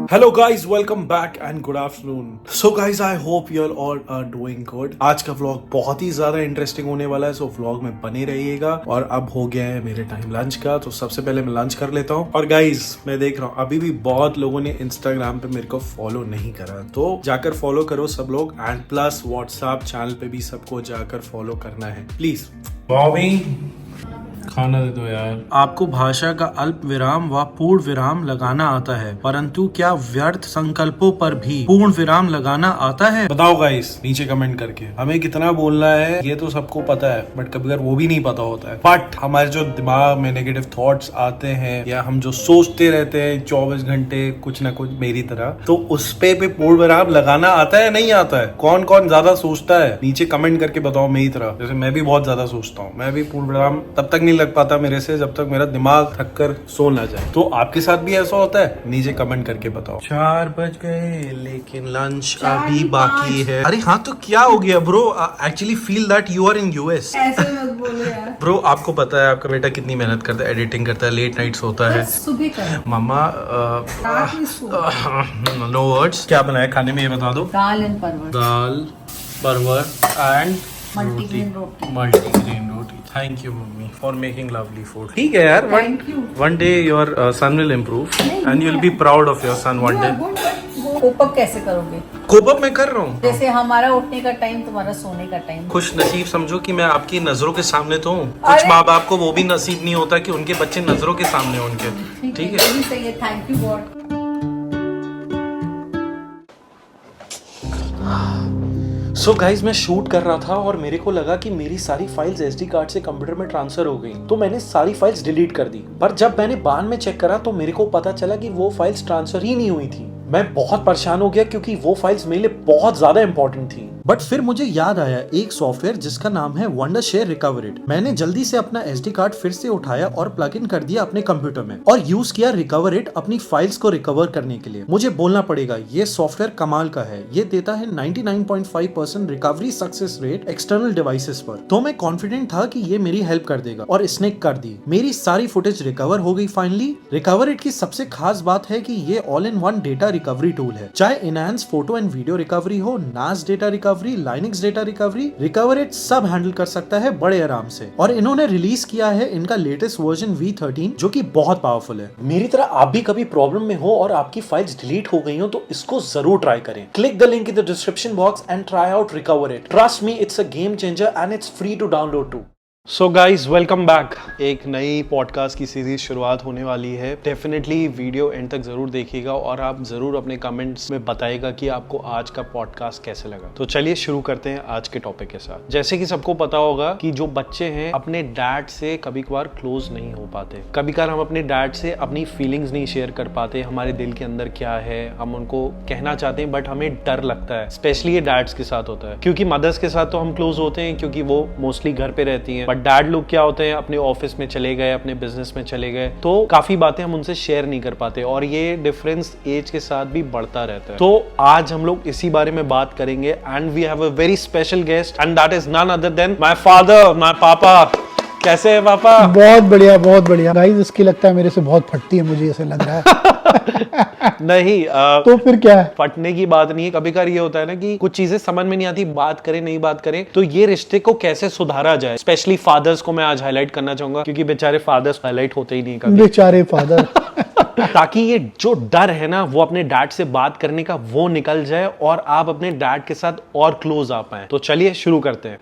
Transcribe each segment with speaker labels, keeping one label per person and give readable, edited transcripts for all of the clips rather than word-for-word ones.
Speaker 1: Hello guys, welcome back and good afternoon. So guys, I hope you all are doing good. आज का vlog बहुत ही ज्यादा interesting होने वाला है, सो व्लॉग में बने रहिएगा। और अब हो गया है मेरे टाइम लंच का, तो सबसे पहले मैं लंच कर लेता हूँ। और गाइज मैं देख रहा हूँ अभी भी बहुत लोगों ने इंस्टाग्राम पे मेरे को फॉलो नहीं करा, तो जाकर फॉलो करो सब लोग। एंड प्लस व्हाट्सएप चैनल पे भी सबको जाकर फॉलो करना है प्लीज। मॉमी खाना दे दो यार। आपको भाषा का अल्प विराम व पूर्ण विराम लगाना आता है, परंतु क्या व्यर्थ संकल्पों पर भी पूर्ण विराम लगाना आता है? बताओ गाइस नीचे कमेंट करके। हमें कितना बोलना है ये तो सबको पता है, बट कभी कभी वो भी नहीं पता होता है। बट हमारे जो दिमाग में नेगेटिव थॉट्स आते हैं या हम जो सोचते रहते हैं 24 घंटे कुछ ना कुछ मेरी तरह, तो उस पे पूर्ण विराम लगाना आता है नहीं आता है? कौन कौन ज्यादा सोचता है नीचे कमेंट करके बताओ मेरी तरह। जैसे मैं भी बहुत ज्यादा सोचता हूँ, मैं भी पूर्ण विराम तब तक नहीं लग पाता मेरे से जब तक मेरा दिमाग थक कर सो ना जाए। तो आपके साथ भी ऐसा होता है? नीचे कमेंट करके बताओ। 4 बज गए लेकिन लंच अभी बाकी है। अरे हाँ, तो क्या हो गया bro? Actually feel that you are in US.
Speaker 2: ऐसे मत बोलो यार
Speaker 1: ब्रो, आपको पता है आपका बेटा कितनी मेहनत करता है, एडिटिंग करता है, लेट नाइट्स होता है।
Speaker 2: सुबह कर
Speaker 1: मामा नो वर्ड्स। क्या बनाया खाने में ये बता दो।
Speaker 2: दाल एंड परवर।
Speaker 1: दाल परवर एंड
Speaker 2: मल्टीग्रेन रोटी।
Speaker 1: मल्टीग्रेन रोटी। Thank you mummy for making lovely food. ठीक है यार,
Speaker 2: Thank you.
Speaker 1: One day your son will improve and you will be proud of your son one day.
Speaker 2: Cope up कैसे करोगे?
Speaker 1: कोप अप मैं कर रहा हूँ।
Speaker 2: जैसे हमारा उठने का टाइम, तुम्हारा सोने का टाइम।
Speaker 1: खुश नसीब समझो कि मैं आपकी नजरों के सामने तो हूँ। कुछ
Speaker 2: अरे!
Speaker 1: माँ बाप को वो भी नसीब नहीं होता कि उनके बच्चे नजरों के सामने हों उनके। ठीक है,
Speaker 2: यही सही है। Thank you God.
Speaker 1: So guys मैं शूट कर रहा था और मेरे को लगा कि मेरी सारी फाइल्स एसडी कार्ड से कंप्यूटर में ट्रांसफर हो गई, तो मैंने सारी फाइल्स डिलीट कर दी। पर जब मैंने बाद में चेक करा तो मेरे को पता चला कि वो फाइल्स ट्रांसफर ही नहीं हुई थी। मैं बहुत परेशान हो गया क्योंकि वो फाइल्स मेरे लिए बहुत ज्यादा इंपॉर्टेंट थी। बट फिर मुझे याद आया एक सॉफ्टवेयर जिसका नाम है वंडरशेयर रिकवरिट। मैंने जल्दी से अपना एसडी कार्ड फिर से उठाया और प्लग इन कर दिया अपने कंप्यूटर में और यूज किया रिकवरिट अपनी फाइल्स को रिकवर करने के लिए। मुझे बोलना पड़ेगा ये सॉफ्टवेयर कमाल का है। ये देता है 99.5% recovery success rate external devices पर। तो मैं कॉन्फिडेंट था कि ये मेरी हेल्प कर देगा और इसने कर दी। मेरी सारी फुटेज रिकवर हो गई फाइनली। रिकवरिट की सबसे खास बात है कि ये all in one data recovery tool है। चाहे enhance photo and video recovery हो, NAS data recovery, Linux data recovery, Recoverit सब हैंडल कर सकता है बड़े आराम से। और इन्होंने रिलीज किया है इनका लेटेस्ट वर्जन V13 जो कि बहुत पावरफुल है। मेरी तरह आप भी कभी प्रॉब्लम में हो और आपकी फाइल्स डिलीट हो गई हो तो इसको जरूर ट्राई करें। Click the link in the description box and try out Recoverit. Trust me, it's a game changer and it's free to download too. So guys welcome back. एक नई पॉडकास्ट की सीरीज शुरुआत होने वाली है। डेफिनेटली वीडियो एंड तक जरूर देखिएगा और आप जरूर अपने कमेंट्स में बताइएगा कि आपको आज का पॉडकास्ट कैसे लगा। तो चलिए शुरू करते हैं आज के टॉपिक के साथ। जैसे कि सबको पता होगा कि जो बच्चे हैं अपने डैड से कभी कभार क्लोज नहीं हो पाते। कभी कभार हम अपने डैड से अपनी फीलिंग्स नहीं शेयर कर पाते, हमारे दिल के अंदर क्या है हम उनको कहना चाहते हैं बट हमें डर लगता है। स्पेशली ये डैड्स के साथ होता है, क्योंकि मदर्स के साथ तो हम क्लोज होते हैं क्योंकि वो मोस्टली घर पे रहती हैं। डैड लोग क्या होते हैं अपने ऑफिस में चले गए, अपने बिजनेस में चले गए, तो काफी बातें हम उनसे शेयर नहीं कर पाते और ये डिफरेंस एज के साथ भी बढ़ता रहता है। तो आज हम लोग इसी बारे में बात करेंगे and we have a very special guest and that is none other than my father, my papa. कैसे है पापा?
Speaker 3: बहुत बढ़िया, बहुत बढ़िया। गाइस इसकी लगता है मेरे से बहुत फटती है, मुझे ऐसे लग रहा है।
Speaker 1: नहीं
Speaker 3: तो फिर क्या है?
Speaker 1: फटने की बात नहीं है। कभी कभार ये होता है ना कि कुछ चीजें समझ में नहीं आती, बात करें नहीं बात करें, तो ये रिश्ते को कैसे सुधारा जाए। स्पेशली फादर्स को मैं आज हाईलाइट करना चाहूंगा क्योंकि बेचारे फादर्स हाईलाइट होते ही नहीं कभी।
Speaker 3: बेचारे फादर।
Speaker 1: ताकि ये जो डर है ना वो अपने डैड से बात करने का वो निकल जाए और आप अपने डैड के साथ और क्लोज आ पाए। तो चलिए शुरू करते हैं।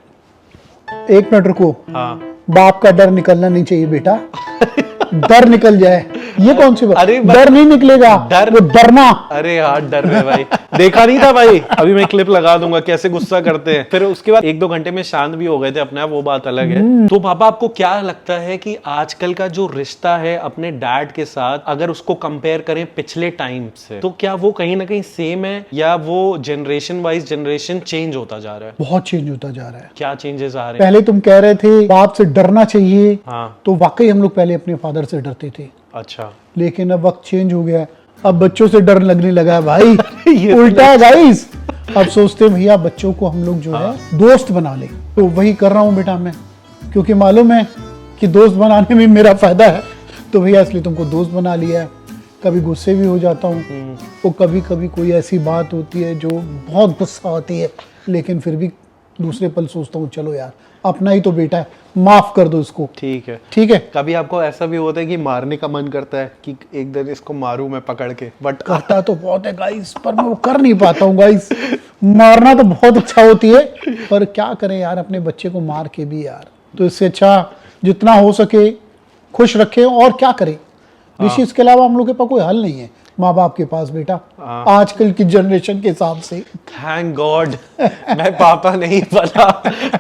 Speaker 3: 1 मिनट रुको।
Speaker 1: हाँ,
Speaker 3: बाप का डर निकलना नहीं चाहिए बेटा। डर निकल जाए, ये कौन सी बात?
Speaker 1: अरे
Speaker 3: डर नहीं निकलेगा,
Speaker 1: डर
Speaker 3: वो डरना।
Speaker 1: अरे यार डर में भाई देखा नहीं था भाई। अभी मैं क्लिप लगा दूंगा कैसे गुस्सा करते हैं। फिर उसके बाद 1-2 घंटे में शांत भी हो गए थे अपने आप, वो बात अलग है। तो पापा आपको क्या लगता है कि आजकल का जो रिश्ता है अपने डैड के साथ, अगर उसको कंपेयर करें पिछले टाइम से, तो क्या वो कहीं ना कहीं सेम है या वो जनरेशन वाइज जनरेशन चेंज होता जा रहा है?
Speaker 3: बहुत चेंज होता जा रहा है।
Speaker 1: क्या चेंजेस आ रहे हैं?
Speaker 3: पहले तुम कह रहे थे बाप से डरना चाहिए,
Speaker 1: हाँ
Speaker 3: तो वाकई हम लोग पहले अपने फादर से डरते थे।
Speaker 1: अच्छा,
Speaker 3: लेकिन अब वक्त चेंज हो गया है, अब बच्चों से डर लगने लगा है भाई।
Speaker 1: ये
Speaker 3: उल्टा है गाइस। अब सोचते हैं भैया बच्चों को हम लोग जो है दोस्त बना ले। तो वही कर रहा हूँ बेटा मैं, क्योंकि मालूम है कि दोस्त बनाने में मेरा फायदा है। तो भैया इसलिए तुमको दोस्त बना लिया है। कभी गुस्से भी हो जाता हूँ। वो कभी कभी कोई ऐसी बात होती है जो बहुत गुस्सा होती है, लेकिन फिर भी दूसरे पल सोचता हूँ चलो यार अपना ही तो बेटा है, माफ कर दो इसको।
Speaker 4: ठीक है।
Speaker 3: ठीक है।
Speaker 4: कभी आपको ऐसा भी होता है कि मारने का मन करता है कि एक दिन इसको मारूं मैं पकड़ के, बट
Speaker 3: करता तो बहुत है गाइस, पर मैं वो कर नहीं पाता हूँ गाइस। मारना तो बहुत अच्छा होती है, पर क्या करें यार अपने बच्चे को मार के भी यार, तो इससे अच्छा जितना हो सके खुश रखें और क्या करें ऋषि। इसके अलावा हम लोग के पास कोई हल नहीं है माँ बाप के पास बेटा, आजकल की जनरेशन के हिसाब से।
Speaker 4: थैंक गॉड मैं पापा नहीं बना।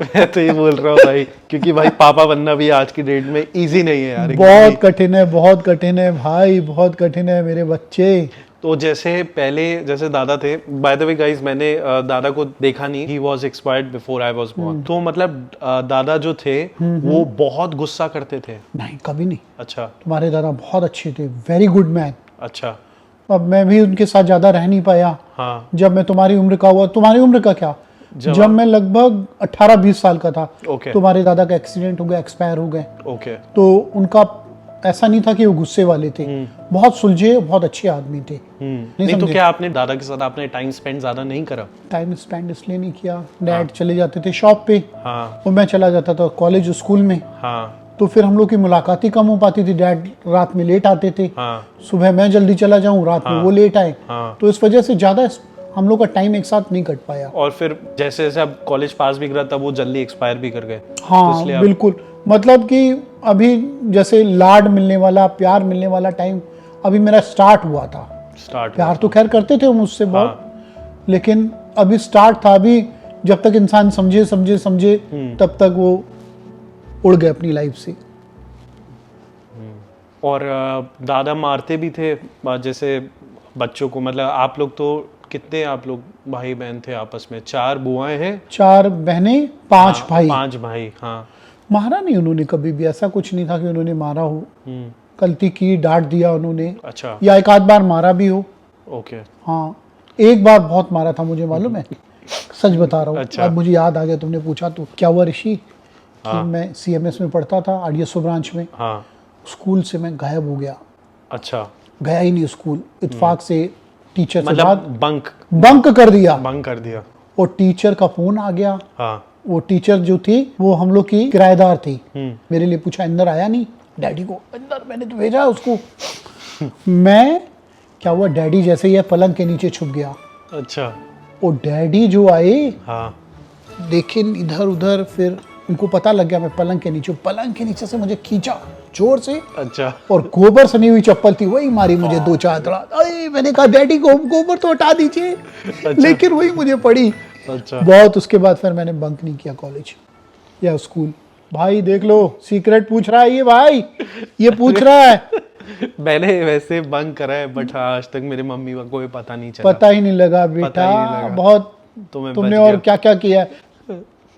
Speaker 4: मैं तो ये बोल रहा हूँ भाई, क्योंकि भाई पापा बनना भी आज की डेट में इजी नहीं है यार।
Speaker 3: बहुत कठिन है, बहुत कठिन है भाई, बहुत कठिन है मेरे बच्चे।
Speaker 4: तो जैसे पहले जैसे दादा थे, बाय द वे गाइस मैंने दादा को देखा नहीं, he was expired before I was born. तो मतलब दादा जो थे वो बहुत गुस्सा करते थे?
Speaker 3: नहीं कभी नहीं।
Speaker 4: अच्छा।
Speaker 3: तुम्हारे दादा बहुत अच्छे थे, वेरी गुड मैन।
Speaker 4: अच्छा।
Speaker 3: अब मैं भी उनके साथ ज्यादा रह नहीं पाया।
Speaker 4: हाँ।
Speaker 3: जब मैं तुम्हारी उम्र का हुआ, तुम्हारी उम्र का क्या, जब मैं लगभग 18-20 साल का था,
Speaker 4: ओके।
Speaker 3: तुम्हारे दादा का एक्सीडेंट हो गया, एक्सपायर हो गए।
Speaker 4: ओके।
Speaker 3: तो उनका ऐसा नहीं था कि वो गुस्से वाले थे, बहुत सुलझे, बहुत अच्छे आदमी थे।
Speaker 4: नहीं तो क्या आपने दादा के साथ आपने टाइम स्पेंड ज्यादा नहीं करा?
Speaker 3: टाइम स्पेंड इसलिए नहीं किया, डैड चले जाते थे शॉप पे,
Speaker 4: हाँ।
Speaker 3: और मैं चला जाता था कॉलेज स्कूल में।
Speaker 4: हाँ।
Speaker 3: तो फिर हम लोग की मुलाकात ही कम हो पाती थी, डैड रात में लेट आते थे।
Speaker 4: हाँ।
Speaker 3: सुबह मैं जल्दी चला जाऊं, रात में वो लेट आए।
Speaker 4: हाँ।
Speaker 3: तो इस वजह से ज्यादा हम लोग का टाइम एक साथ नहीं कट पाया।
Speaker 4: और फिर जैसे जैसे अब कॉलेज पास भी करा तब वो जल्दी एक्सपायर भी कर गए।
Speaker 3: हाँ
Speaker 4: तो इसलिए
Speaker 3: बिल्कुल, मतलब कि अभी जैसे लाड मिलने वाला, प्यार मिलने वाला टाइम अभी मेरा स्टार्ट हुआ था।
Speaker 4: स्टार्ट
Speaker 3: प्यार तो खैर करते थे वो मुझसे बहुत, लेकिन अभी स्टार्ट था। अभी जब तक इंसान समझे समझे समझे तब तक वो उड़ गए अपनी लाइफ से।
Speaker 4: और दादा मारते भी थे जैसे बच्चों को? मतलब आप लोग तो कितने, आप लोग भाई बहन थे आपस में? 4 बुआएं हैं?
Speaker 3: 4 बहनें, 5 भाई।
Speaker 4: 5 भाई। हाँ।
Speaker 3: मारा नहीं उन्होंने कभी भी, ऐसा कुछ नहीं था कि उन्होंने मारा हो। गलती की, डांट दिया उन्होंने,
Speaker 4: अच्छा।
Speaker 3: या एक आध बार मारा भी हो।
Speaker 4: ओके।
Speaker 3: हाँ एक बार बहुत मारा था मुझे, मालूम है, सच बता रहा हूँ।
Speaker 4: अच्छा।
Speaker 3: अब मुझे याद आ गया, तुमने पूछा तो। क्या हुआ ऋषि कि मैं CMS में पढ़ता था, RDSO ब्रांच में।
Speaker 4: हाँ।
Speaker 3: स्कूल से मैं गायब हो गया,
Speaker 4: अच्छा।
Speaker 3: गया ही नहीं स्कूल, इत्तेफाक से टीचर से
Speaker 4: मतलब
Speaker 3: बात,
Speaker 4: बंक
Speaker 3: कर दिया।
Speaker 4: बंक कर दिया।
Speaker 3: और टीचर का फोन आ गया।
Speaker 4: हाँ।
Speaker 3: वो टीचर जो थी वो हम लोग की किराएदार थी। मेरे लिए पूछा, अंदर आया नहीं? डैडी को अंदर, मैंने तो भेजा उसको। मैं क्या हुआ, डैडी जैसे ही है पलंग के नीचे छुप गया।
Speaker 4: अच्छा।
Speaker 3: और डैडी जो आए,
Speaker 4: हाँ।
Speaker 3: देखे इधर उधर, फिर उनको पता लग गया मैं पलंग के नीचे। पलंग के नीचे से मुझे खींचा जोर से,
Speaker 4: अच्छा।
Speaker 3: और गोबर सनी हुई चप्पल थी, वही मारी मुझे 2-4 तड़ा। अरे मैंने कहा डैडी को गोबर तो हटा दीजिए।
Speaker 4: अच्छा।
Speaker 3: लेकिन वही मुझे पड़ी।
Speaker 4: अच्छा।
Speaker 3: बहुत, उसके बाद फिर मैंने बंक नहीं किया कॉलेज या स्कूल। भाई देख लो, सीक्रेट पूछ रहा है ये भाई, ये पूछ रहा है।
Speaker 4: मैंने वैसे बंक करा है, बट हाँ आज तक मेरे मम्मी को कोई पता नहीं चला।
Speaker 3: पता ही नहीं लगा बेटा,
Speaker 4: पता ही नहीं लगा।
Speaker 3: बहुत।
Speaker 4: तो
Speaker 3: तुमने और क्या क्या किया है?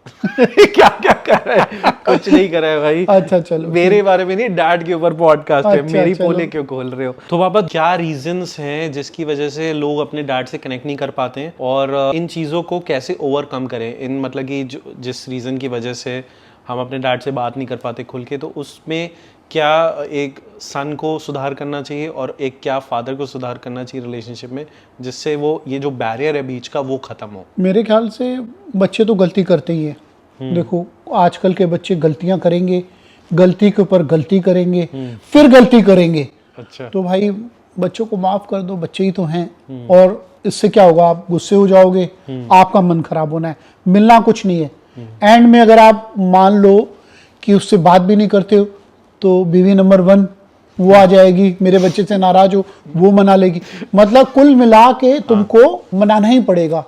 Speaker 4: क्या क्या कर रहा है? कुछ नहीं करा है भाई।
Speaker 3: अच्छा चलो,
Speaker 4: मेरे बारे में नहीं, डैड के ऊपर पॉडकास्ट है।
Speaker 3: अच्छा,
Speaker 4: मेरी
Speaker 3: चलो।
Speaker 4: पोले क्यों खोल रहे हो? तो पापा क्या रीजंस हैं जिसकी वजह से लोग अपने डैड से कनेक्ट नहीं कर पाते हैं, और इन चीजों को कैसे ओवरकम करें? इन मतलब कि जिस रीजन की वजह से हम अपने डैड से बात नहीं कर पाते खुल के, तो उसमें क्या एक सन को सुधार करना चाहिए और एक क्या फादर को सुधार करना चाहिए रिलेशनशिप में, जिससे वो ये जो बैरियर है बीच का वो खत्म हो?
Speaker 3: मेरे ख्याल से बच्चे तो गलती करते ही हैं। देखो आजकल के बच्चे गलतियां करेंगे, गलती के ऊपर गलती करेंगे, फिर गलती करेंगे।
Speaker 4: अच्छा।
Speaker 3: तो भाई बच्चों को माफ कर दो, बच्चे ही तो हैं। और इससे क्या होगा, आप गुस्से हो जाओगे, आपका मन खराब होना है, मिलना कुछ नहीं है। एंड में अगर आप मान लो कि उससे बात भी नहीं करते हो, तो बीवी नंबर 1 वो आ जाएगी, मेरे बच्चे से नाराज हो, वो मना लेगी। मतलब कुल मिला के तुमको मनाना ही पड़ेगा।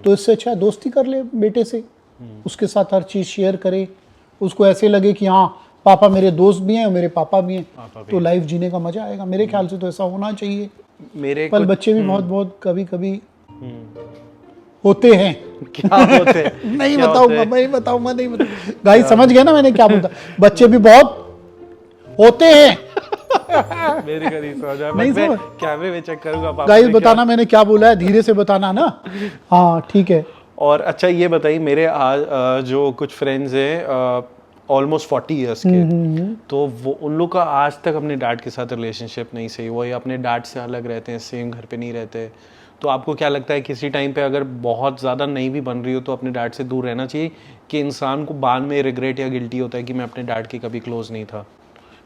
Speaker 3: तो इससे अच्छा दोस्ती कर ले बेटे से, उसके साथ हर चीज शेयर करे, उसको ऐसे लगे कि हाँ पापा मेरे दोस्त भी हैं और मेरे पापा भी हैं, तो लाइफ जीने का मजा आएगा। मेरे ख्याल से तो ऐसा होना चाहिए।
Speaker 4: मेरे
Speaker 3: पर बच्चे भी बहुत बहुत कभी कभी होते हैं।
Speaker 4: क्या होते हैं?
Speaker 3: नहीं
Speaker 4: क्या
Speaker 3: बताऊंगा,
Speaker 4: होते हैं?
Speaker 3: नहीं बताऊंगा। गाइस समझ गए ना मैंने क्या बोला? बच्चे भी बहुत होते हैं।
Speaker 4: मेरे का नहीं समझा।
Speaker 3: नहीं
Speaker 4: मैं
Speaker 3: समझ?
Speaker 4: कैमरे में चेक करूंगा पापा
Speaker 3: गाइस
Speaker 4: ने क्या-
Speaker 3: बताना मैंने क्या बोला है, धीरे से बताना ना। हाँ ठीक है।
Speaker 4: और अच्छा ये बताइए, मेरे आज जो कुछ फ्रेंड्स हैं ऑलमोस्ट 40 इयर्स के, तो वो उन लोग का आज तक अपने डैड के साथ रिलेशनशिप नहीं सही, वो ये अपने डैड से अलग रहते हैं, सेम घर पे नहीं रहते। तो आपको क्या लगता है किसी टाइम पे अगर बहुत ज़्यादा नहीं भी बन रही हो तो अपने डैड से दूर रहना चाहिए, कि इंसान को बाद में रिग्रेट या गिल्टी होता है कि मैं अपने डैड के कभी क्लोज नहीं था?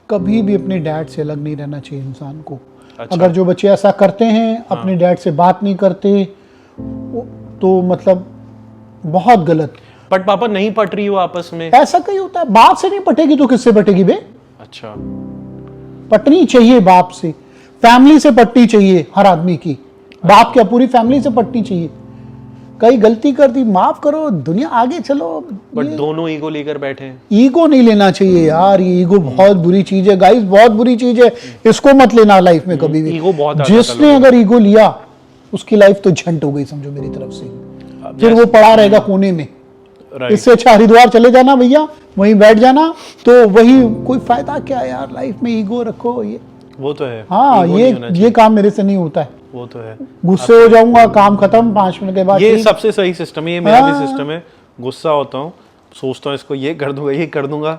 Speaker 3: कभी भी अपने डैड से अलग नहीं रहना चाहिए इंसान को।
Speaker 4: अच्छा।
Speaker 3: अगर जो बच्चे ऐसा करते हैं, अपने डैड से बात नहीं करते, तो मतलब बहुत गलत।
Speaker 4: बट पापा नहीं पट रही हो आपस में?
Speaker 3: ऐसा कहीं होता है? बाप से नहीं पटेगी तो किससे पटेगी बे?
Speaker 4: अच्छा।
Speaker 3: पटनी चाहिए बाप से, फैमिली से पटनी चाहिए हर आदमी की। बाप क्या, पूरी फैमिली से पटनी चाहिए। कई गलती कर दी, माफ करो, दुनिया आगे चलो।
Speaker 4: बट दोनों ईगो लेकर बैठे हैं।
Speaker 3: ईगो नहीं लेना चाहिए यार, ये ईगो बहुत बुरी चीज है गाइस, बहुत बुरी चीज है। इसको मत लेना लाइफ में कभी भी।
Speaker 4: ईगो बहुत ज्यादा
Speaker 3: जिसने अगर ईगो लिया उसकी लाइफ तो झंड हो गई समझो मेरी तरफ से। फिर वो पड़ा रहेगा कोने में।
Speaker 4: राइट।
Speaker 3: इससे अच्छा हरिद्वार चले जाना भैया, वहीं बैठ जाना, तो वही कोई फायदा क्या यार लाइफ में ईगो रखो। ये
Speaker 4: वो तो है।
Speaker 3: हाँ,
Speaker 4: ईगो नहीं होना
Speaker 3: ये
Speaker 4: चाहिए।
Speaker 3: काम मेरे से नहीं होता है।
Speaker 4: वो तो है।
Speaker 3: गुस्से हो जाऊंगा, काम खत्म, 5 मिनट के बाद
Speaker 4: ये
Speaker 3: ठीक।
Speaker 4: सबसे सही सिस्टम है, ये मेरा भी
Speaker 3: हाँ।
Speaker 4: सिस्टम है। गुस्सा होता हूँ, सोचता हूँ इसको ये कर दूंगा, ये कर दूंगा,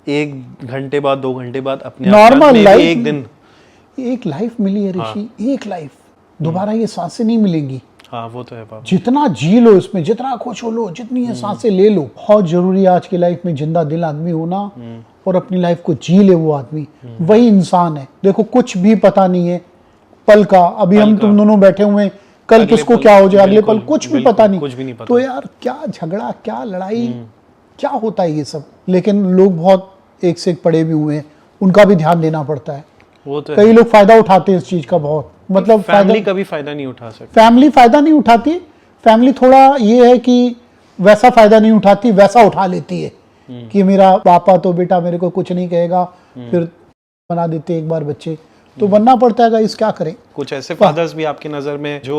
Speaker 4: 1 घंटे बाद 2 घंटे बाद अपने
Speaker 3: नॉर्मल लाइफ,
Speaker 4: एक दिन।
Speaker 3: एक लाइफ मिली है ऋषि, एक लाइफ, दोबारा ये सांसें नहीं मिलेंगी।
Speaker 4: हाँ वो तो है पापा।
Speaker 3: जितना जी लो इसमें, जितना खुश हो लो, जितनी ये सांसें ले लो। बहुत जरूरी है आज की लाइफ में जिंदा दिल आदमी होना, और अपनी लाइफ को जी ले वो आदमी, वही इंसान है। देखो कुछ भी पता नहीं है पल का, अभी हम तुम दोनों बैठे हुए हैं, कल
Speaker 4: अगले
Speaker 3: किसको
Speaker 4: पल,
Speaker 3: क्या हो जाए अगले पल
Speaker 4: बिल्कुल,
Speaker 3: कुछ भी
Speaker 4: बिल्कुल,
Speaker 3: पता नहीं।
Speaker 4: कुछ भी नहीं पता।
Speaker 3: तो यार क्या झगड़ा, क्या लड़ाई, क्या होता है ये सब। लेकिन लोग बहुत एक से एक पड़े भी हुए हैं, उनका भी ध्यान देना पड़ता है।
Speaker 4: वो तो
Speaker 3: कई
Speaker 4: है।
Speaker 3: लोग फायदा उठाते हैं इस चीज का बहुत, मतलब
Speaker 4: फैमिली कभी फायदा नहीं उठा सकती।
Speaker 3: फैमिली फायदा नहीं उठाती। फैमिली थोड़ा ये है कि वैसा फायदा नहीं उठाती, वैसा उठा लेती है कि मेरा पापा तो बेटा मेरे को कुछ नहीं कहेगा, फिर बना देते एक बार बच्चे। तो बनना पड़ता है गाइस, क्या करें।
Speaker 4: कुछ ऐसे फादर्स भी आपकी नज़र में जो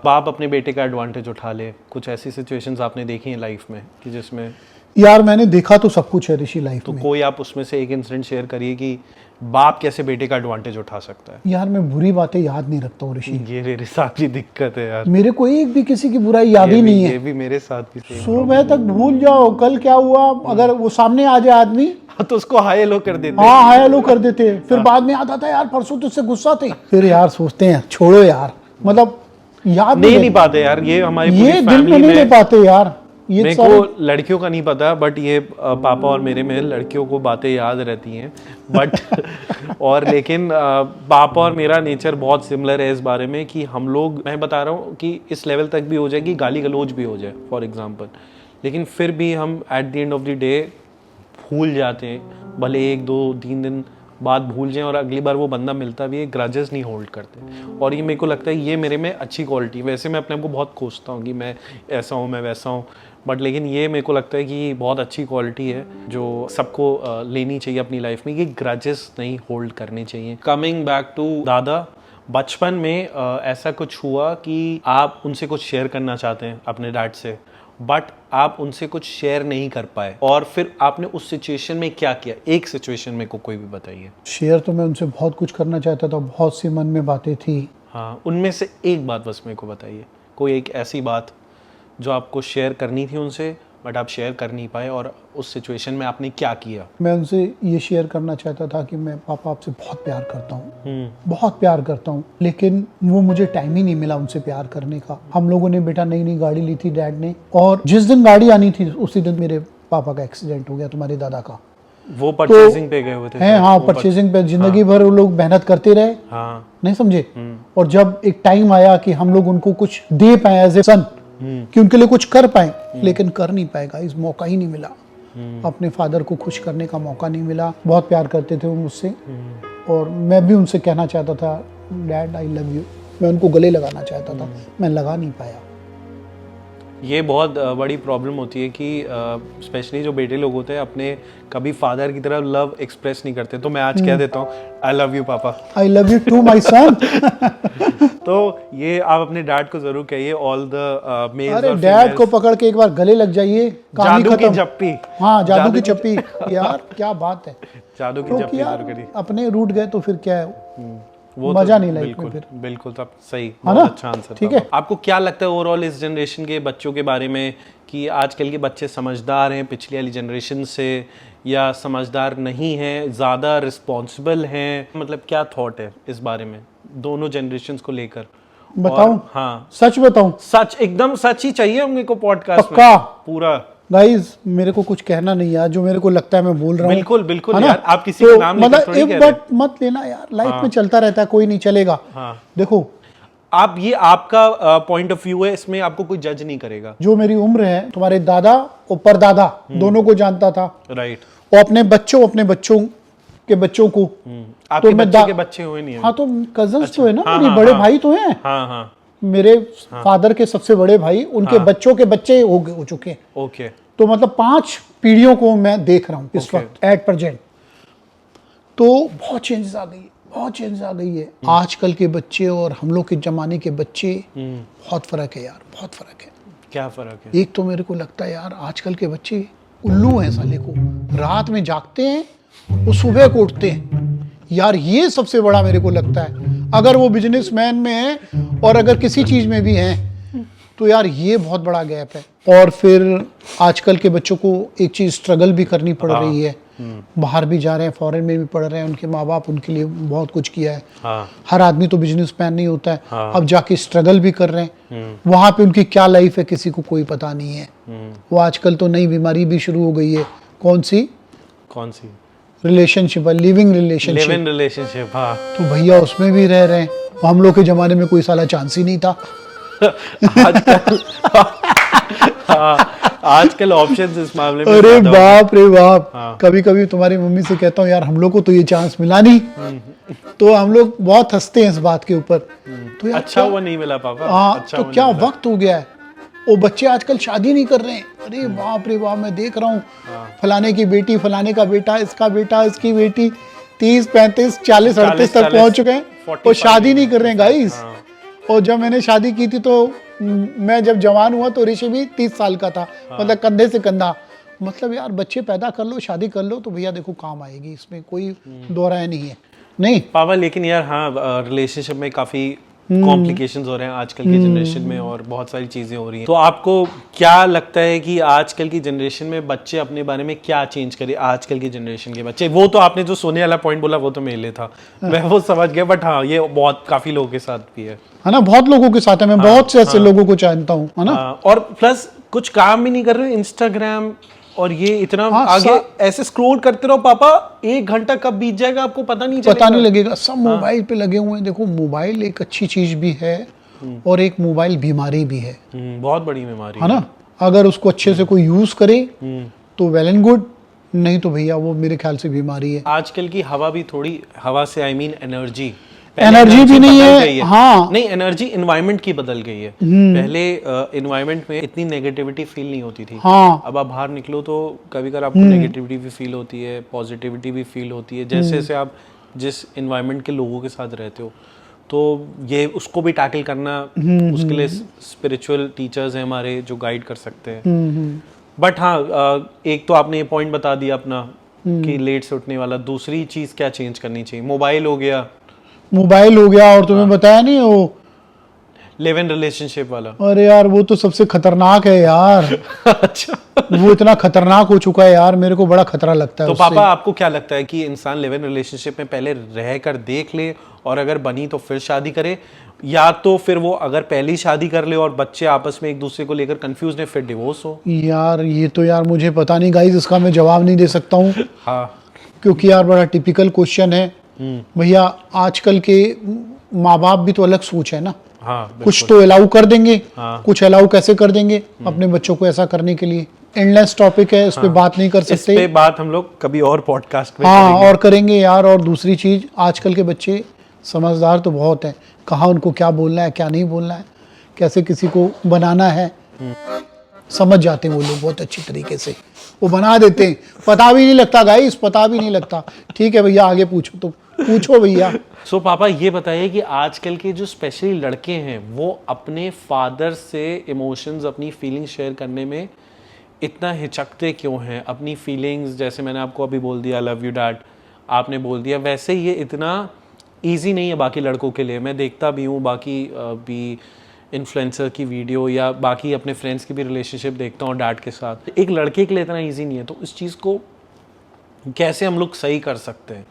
Speaker 4: बाप अपने बेटे का एडवांटेज उठा ले, कुछ ऐसी सिचुएशंस आपने देखी हैं लाइफ में कि जिसमें?
Speaker 3: यार मैंने देखा तो सब कुछ है ऋषि लाइफ
Speaker 4: तो
Speaker 3: में।
Speaker 4: कोई आप उसमें से एक इंसिडेंट शेयर करिए कि बाप कैसे बेटे का एडवांटेज उठा सकता है।
Speaker 3: यार मैं बुरी बातें याद नहीं रखता हूँ ऋषि,
Speaker 4: ये मेरे साथ भी दिक्कत है यार।
Speaker 3: मेरे को एक भी किसी की बुराई याद ही नहीं
Speaker 4: ये
Speaker 3: है।
Speaker 4: भी मेरे साथ भी सेम।
Speaker 3: सुबह तक भूल जाओ कल क्या हुआ, अगर वो सामने आ जाए आदमी,
Speaker 4: हाँ, तो उसको हाय हेलो कर देते हैं।
Speaker 3: हाँ हाय हेलो कर देते हैं, फिर बाद में याद आता है यार परसों तुझसे गुस्सा थे, फिर यार सोचते हैं छोड़ो यार, मतलब याद
Speaker 4: नहीं पाते यार, ये हमारी पूरी
Speaker 3: ये दिल में
Speaker 4: फैमिली
Speaker 3: नहीं ले
Speaker 4: में।
Speaker 3: पाते यार ये
Speaker 4: मेरे
Speaker 3: सारे।
Speaker 4: को लड़कियों का नहीं पता, बट ये पापा और मेरे में लड़कियों को बातें याद रहती हैं, बट और लेकिन पापा और मेरा नेचर बहुत सिमिलर है इस बारे में कि हम लोग, मैं बता रहा हूँ कि इस लेवल तक भी हो जाए कि गाली गलौज भी हो जाए फॉर एग्जांपल, लेकिन फिर भी हम at the end of the day भूल जाते हैं, भले 1 2 3 दिन बाद भूल जाएं, और अगली बार वो बंदा मिलता भी है, ग्रजेस नहीं होल्ड करते। और ये मेरे को लगता है ये मेरे में अच्छी क्वालिटी है। वैसे मैं अपने आप को बहुत कोसता हूँ कि मैं ऐसा हूँ, मैं वैसा हूँ, बट लेकिन ये मेरे को लगता है कि बहुत अच्छी क्वालिटी है जो सबको लेनी चाहिए अपनी लाइफ में, कि ग्रजेस नहीं होल्ड करने चाहिए। कमिंग बैक टू दादा, बचपन में ऐसा कुछ हुआ कि आप उनसे कुछ शेयर करना चाहते हैं अपने डैड से, बट आप उनसे कुछ शेयर नहीं कर पाए, और फिर आपने उस सिचुएशन में क्या किया? एक सिचुएशन में को कोई भी बताइए।
Speaker 3: शेयर तो मैं उनसे बहुत कुछ करना चाहता था, बहुत सी मन में बातें थी।
Speaker 4: हाँ, उनमें से एक बात बस मेरे को बताइए, कोई एक ऐसी बात जो आपको शेयर करनी थी उनसे बट आप शेयर कर नहीं पाए, और उस सिचुएशन में आपने क्या किया?
Speaker 3: मैं उनसे ये शेयर करना चाहता था कि मैं पापा आपसे बहुत प्यार करता हूँ, बहुत प्यार करता हूँ, लेकिन वो मुझे टाइम ही नहीं मिला उनसे प्यार करने का। हम लोगों ने बेटा नई नई गाड़ी ली थी डैड ने, और जिस दिन गाड़ी आनी थी उसी दिन मेरे पापा का एक्सीडेंट हो गया, तुम्हारे दादा का।
Speaker 4: वो परचेजिंग पे गए हुए थे
Speaker 3: हैं, हाँ परचेजिंग पे जिंदगी भर वो लोग मेहनत करते रहे,
Speaker 4: हाँ,
Speaker 3: नहीं समझे। और जब एक टाइम आया कि हम लोग उनको कुछ दे पाए एज ए सन, कि उनके लिए कुछ कर पाए, लेकिन कर नहीं पाएगा, इस मौका ही नहीं मिला। अपने फादर को खुश करने का मौका नहीं मिला। बहुत प्यार करते थे वो मुझसे, और मैं भी उनसे कहना चाहता था डैड आई लव यू, मैं उनको गले लगाना चाहता था, मैं लगा नहीं पाया।
Speaker 4: ये बहुत बड़ी प्रॉब्लम होती है कि स्पेशली जो बेटे लोग होते हैं अपने कभी फादर की तरह लव एक्सप्रेस नहीं करते। तो मैं आज कह देता हूँ आई love you papa.
Speaker 3: I love you too my son.
Speaker 4: तो ये आप अपने डैड को जरूर कहिए, ऑल द मेल्स
Speaker 3: अरे
Speaker 4: और
Speaker 3: डैड को पकड़ के एक बार गले लग जाइए, कहानी
Speaker 4: जादू की
Speaker 3: खत्म।
Speaker 4: जप्पी।
Speaker 3: हाँ जादू की चप्पी। यार क्या बात है,
Speaker 4: जादू की
Speaker 3: क्योंकि
Speaker 4: जप्पी
Speaker 3: यार
Speaker 4: जरूर करिए।
Speaker 3: अपने रूट गए तो फिर क्या है,
Speaker 4: वो
Speaker 3: मजा
Speaker 4: तो
Speaker 3: नहीं लाइफ
Speaker 4: बिल्कुल
Speaker 3: में फिर।
Speaker 4: बिल्कुल, तब सही,
Speaker 3: है
Speaker 4: बहुत
Speaker 3: ना?
Speaker 4: अच्छा आंसर।
Speaker 3: ठीक है।
Speaker 4: आपको क्या लगता है ओवरऑल इस जनरेशन के बच्चों के बारे में कि आजकल के बच्चे समझदार हैं पिछली वाली जनरेशन से, या समझदार नहीं है, ज़्यादा रिस्पॉन्सिबल हैं, मतलब क्या थॉट है इस बारे में दोनों जनरेशन्स को लेकर?
Speaker 3: बताऊं?
Speaker 4: हाँ,
Speaker 3: सच बताऊं?
Speaker 4: सच, एकदम सच ही चाहिए हमने को पॉडकास्ट में
Speaker 3: पक्का
Speaker 4: पूरा।
Speaker 3: गाइस, मेरे को कुछ कहना नहीं यार, जो मेरे को लगता है मैं बोल रहा हूँ।
Speaker 4: बिल्कुल बिल्कुल
Speaker 3: है ना?
Speaker 4: यार, आप किसी
Speaker 3: तो
Speaker 4: का नाम लेकर थोड़ी
Speaker 3: मतलब
Speaker 4: कह
Speaker 3: एक
Speaker 4: रहे
Speaker 3: बट मत लेना यार, लाइफ
Speaker 4: हाँ।
Speaker 3: में चलता रहता है, कोई नहीं चलेगा।
Speaker 4: हाँ।
Speaker 3: देखो,
Speaker 4: आप ये आपका पॉइंट ऑफ व्यू है, इसमें आपको कोई जज नहीं करेगा।
Speaker 3: जो मेरी उम्र है, तुम्हारे दादा और परदादा दोनों को जानता था,
Speaker 4: राइट।
Speaker 3: और अपने बच्चों के बच्चों को।
Speaker 4: आपके
Speaker 3: मैं
Speaker 4: बच्चे के बच्चे हुए नहीं है?
Speaker 3: हाँ, तो कजन्स तो है ना,
Speaker 4: हाँ,
Speaker 3: मेरे
Speaker 4: हाँ,
Speaker 3: बड़े
Speaker 4: हाँ।
Speaker 3: भाई तो हैं।
Speaker 4: हाँ हाँ।
Speaker 3: मेरे फादर के सबसे बड़े भाई, उनके बच्चों के बच्चे हो चुके हैं।
Speaker 4: ओके।
Speaker 3: तो मतलब 5 पीढ़ियों को मैं देख रहा हूँ इस
Speaker 4: Okay.
Speaker 3: वक्त एट प्रेजेंट। तो बहुत चेंजेस आ गई है, बहुत चेंजेस आ गई है। आजकल के बच्चे और हम लोग के जमाने के बच्चे, बहुत फर्क है यार, बहुत फर्क है।
Speaker 4: क्या फर्क है?
Speaker 3: एक तो मेरे को लगता है यार, आजकल के बच्चे उल्लू हैं साले को, रात में जागते हैं, वो सुबह को उठते हैं यार, ये सबसे बड़ा मेरे को लगता है। अगर वो बिजनेसमैन में है और अगर किसी चीज में भी हैं, तो यार ये बहुत बड़ा गैप है। और फिर आजकल के बच्चों को एक चीज स्ट्रगल भी करनी पड़ रही है, बाहर भी जा रहे हैं, फॉरेन में भी पढ़ रहे हैं, उनके माँ बाप उनके लिए बहुत कुछ किया है।
Speaker 4: हाँ।
Speaker 3: हर आदमी तो बिजनेसमैन नहीं होता है। अब जाके स्ट्रगल भी कर रहे हैं, वहां पे उनकी क्या लाइफ है किसी को कोई पता नहीं है। वो आजकल तो नई बीमारी भी शुरू हो गई है, कौन सी? Relationship, living relationship.
Speaker 4: Live in relationship. हाँ।
Speaker 3: तो भैया उसमें भी रह रहे हैं। हम लोग के जमाने में कोई साला चांस ही नहीं था।
Speaker 4: आजकल हाँ, आजकल ऑप्शंस इस मामले में
Speaker 3: अरे
Speaker 4: ज्यादा हो गए।
Speaker 3: बाप रे बाप,
Speaker 4: हाँ।
Speaker 3: कभी कभी तुम्हारी मम्मी से कहता हूँ यार, हम लोग को तो ये चांस मिला नहीं। तो हम लोग बहुत हंसते हैं इस बात के ऊपर। तो यार
Speaker 4: अच्छा हुआ नहीं मिला पापा।
Speaker 3: हाँ,
Speaker 4: अच्छा
Speaker 3: तो
Speaker 4: हुआ
Speaker 3: क्या
Speaker 4: नहीं मिला।
Speaker 3: वक्त हो गया है। वो बच्चे आजकल शादी नहीं कर रहे हैं। अरे बाप रे बाप, मैं देख रहा हूँ फलाने की बेटी, फलाने का बेटा, इसका बेटा, इसकी बेटी 30, 35, 40, 38 तक पहुंच चुके हैं,
Speaker 4: 45
Speaker 3: और शादी नहीं कर रहे हैं गाइस। और जब मैंने शादी की थी तो मैं जब जवान हुआ तो ऋषि भी 30 साल का था, मतलब कंधे से कंधा। मतलब यार, बच्चे पैदा कर लो, शादी कर लो, तो भैया देखो काम आएगी, इसमें कोई दो राय नहीं है। नहीं
Speaker 4: पापा, लेकिन यार हाँ, रिलेशनशिप में काफी कॉम्प्लिकेशंस हो रहे हैं आजकल की जनरेशन में, और बहुत सारी चीजें हो रही हैं। तो आपको क्या लगता है कि आजकल की जनरेशन में बच्चे अपने बारे में क्या चेंज करें? आजकल की जनरेशन के बच्चे, वो तो आपने जो सोने वाला पॉइंट बोला वो तो मेरे लिए था, मैं वो समझ गया, बट हाँ, ये बहुत काफी लोगों के साथ भी है
Speaker 3: ना, बहुत लोगों के साथ है, मैं बहुत से ऐसे लोगों को जानता हूँ, है ना।
Speaker 4: और प्लस कुछ काम भी नहीं कर रहे, इंस्टाग्राम और ये इतना आगे ऐसे स्क्रॉल करते रहो पापा, 1 घंटा कब बीत जाएगा आपको पता नहीं चलेगा।
Speaker 3: पता नहीं लगेगा। सब मोबाइल पे लगे हुए हैं। देखो, मोबाइल एक अच्छी चीज भी है और एक मोबाइल बीमारी भी है
Speaker 4: बहुत बड़ी बीमारी
Speaker 3: है ना। अगर उसको अच्छे से कोई यूज करे तो वेल एंड गुड, नहीं तो भैया वो मेरे ख्याल से बीमारी है।
Speaker 4: आजकल की हवा भी थोड़ी, हवा से आई मीन एनर्जी
Speaker 3: भी नहीं है। हाँ,
Speaker 4: नहीं, एनर्जी एनवायरनमेंट की बदल गई है। पहले एनवायरनमेंट में इतनी नेगेटिविटी फील नहीं होती थी।
Speaker 3: हाँ।
Speaker 4: अब आप बाहर निकलो तो कभी कभी आपको नेगेटिविटी भी फील होती है, पॉजिटिविटी भी फील होती है, जैसे जैसे आप जिस एनवायरनमेंट के लोगों के साथ रहते हो। तो ये उसको भी टैकल करना, उसके लिए स्पिरिचुअल टीचर्स हैं हमारे जो गाइड कर सकते हैं। बट हाँ, एक तो आपने ये पॉइंट बता दिया अपना कि लेट से उठने वाला। दूसरी चीज क्या चेंज करनी चाहिए? मोबाइल हो गया, और तुम्हें बताया नहीं वो लिव इन रिलेशनशिप वाला। अरे यार, वो तो सबसे खतरनाक है यार। अच्छा। वो इतना खतरनाक हो चुका है यार, मेरे को बड़ा खतरा लगता है। तो पापा, आपको क्या लगता है कि इंसान लिव इन रिलेशनशिप में पहले रहकर देख ले और अगर बनी तो फिर शादी करे, या तो फिर वो अगर पहली शादी कर ले और बच्चे आपस में एक दूसरे को लेकर कंफ्यूज है, फिर डिवोर्स हो? यार ये तो यार मुझे पता नहीं गाइस, इसका मैं जवाब नहीं दे सकता हूँ। हाँ, क्योंकि यार बड़ा टिपिकल क्वेश्चन है भैया। आजकल के माँ बाप भी तो अलग सोच है ना। हाँ, कुछ तो अलाउ कर देंगे, कुछ अलाउ कैसे कर देंगे अपने बच्चों को ऐसा करने के लिए। एंडलेस टॉपिक है, इस पे बात नहीं कर सकते। इस पे बात हम लोग कभी और पॉडकास्ट में और करेंगे यार। और दूसरी चीज, आजकल के बच्चे समझदार तो बहुत हैं, कहाँ उनको क्या बोलना है, क्या नहीं बोलना है, कैसे किसी को बनाना है, समझ जाते हैं वो लोग बहुत अच्छी तरीके से, वो बना देते हैं। पता भी नहीं लगता गाइस, पता भी नहीं लगता। ठीक है भैया, आगे पूछो, तो पूछो भैया। सो पापा, ये बताइए कि आजकल के जो स्पेशली लड़के हैं, वो अपने फादर से इमोशंस, अपनी फीलिंग्स शेयर करने में इतना हिचकते क्यों हैं? अपनी फीलिंग्स, जैसे मैंने आपको अभी बोल दिया लव यू डैड, आपने बोल दिया, वैसे ये इतना ईजी नहीं है बाकी लड़कों के लिए। मैं देखता भी हूँ बाकी भी इन्फ्लुएंसर की वीडियो या बाकी अपने फ्रेंड्स की भी रिलेशनशिप देखता हूँ डैड के साथ। एक लड़के के लिए इतना ईजी नहीं है। तो इस चीज़ को कैसे हम लोग सही कर सकते हैं?